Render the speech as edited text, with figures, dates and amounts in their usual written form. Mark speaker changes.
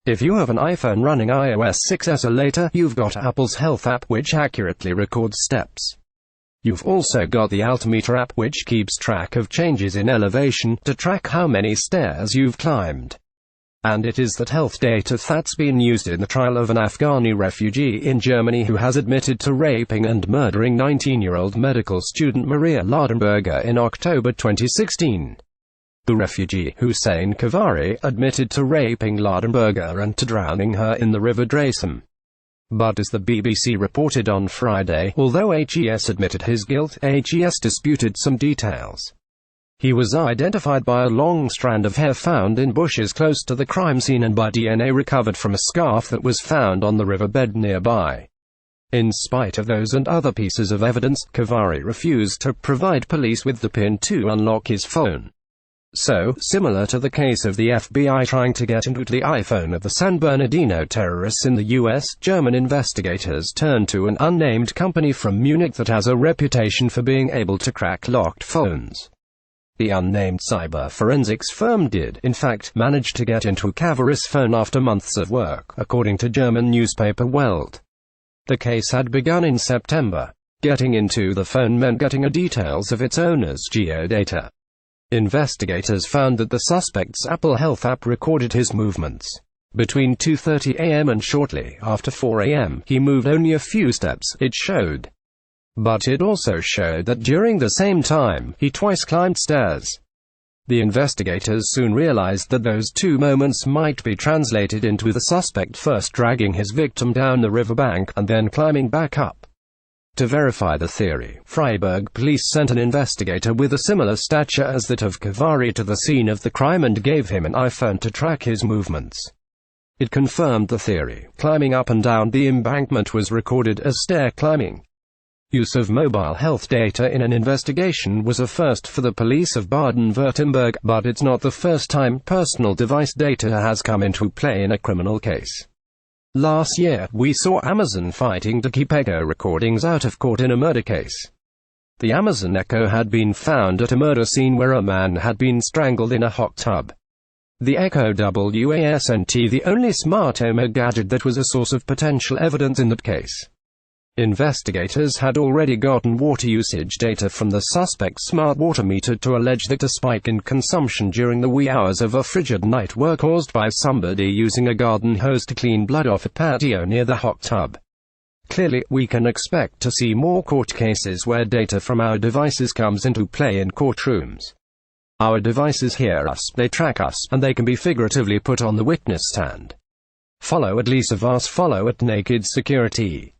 Speaker 1: If you have an iPhone running iOS 6s or later, you've got Apple's Health app, which accurately records steps. You've also got the Altimeter app, which keeps track of changes in elevation, to track how many stairs you've climbed. And it is that health data that's been used in the trial of an Afghani refugee in Germany who has admitted to raping and murdering 19-year-old medical student Maria Ladenburger in October 2016. The refugee, Hussein Khavari, admitted to raping Ladenburger and to drowning her in the river Dreisam. But as the BBC reported on Friday, although HES admitted his guilt, HES disputed some details. He was identified by a long strand of hair found in bushes close to the crime scene and by DNA recovered from a scarf that was found on the riverbed nearby. In spite of those and other pieces of evidence, Khavari refused to provide police with the PIN to unlock his phone. So, similar to the case of the FBI trying to get into the iPhone of the San Bernardino terrorists in the US, German investigators turned to an unnamed company from Munich that has a reputation for being able to crack locked phones. The unnamed cyber forensics firm did, in fact, manage to get into Khavari's phone after months of work, according to German newspaper Welt. The case had begun in September. Getting into the phone meant getting the details of its owner's geodata. Investigators found that the suspect's Apple Health app recorded his movements. Between 2:30 a.m. and shortly after 4 a.m., he moved only a few steps, it showed. But it also showed that during the same time, he twice climbed stairs. The investigators soon realized that those two moments might be translated into the suspect first dragging his victim down the riverbank, and then climbing back up. To verify the theory, Freiburg police sent an investigator with a similar stature as that of Khavari to the scene of the crime and gave him an iPhone to track his movements. It confirmed the theory. Climbing up and down the embankment was recorded as stair climbing. Use of mobile health data in an investigation was a first for the police of Baden-Württemberg, but it's not the first time personal device data has come into play in a criminal case. Last year, we saw Amazon fighting to keep Echo recordings out of court in a murder case. The Amazon Echo had been found at a murder scene where a man had been strangled in a hot tub. The Echo wasn't the only smart home gadget that was a source of potential evidence in that case. Investigators had already gotten water usage data from the suspect's smart water meter to allege that a spike in consumption during the wee hours of a frigid night were caused by somebody using a garden hose to clean blood off a patio near the hot tub. Clearly, we can expect to see more court cases where data from our devices comes into play in courtrooms. Our devices hear us, they track us, and they can be figuratively put on the witness stand. Follow at Lisa Voss, follow at Naked Security.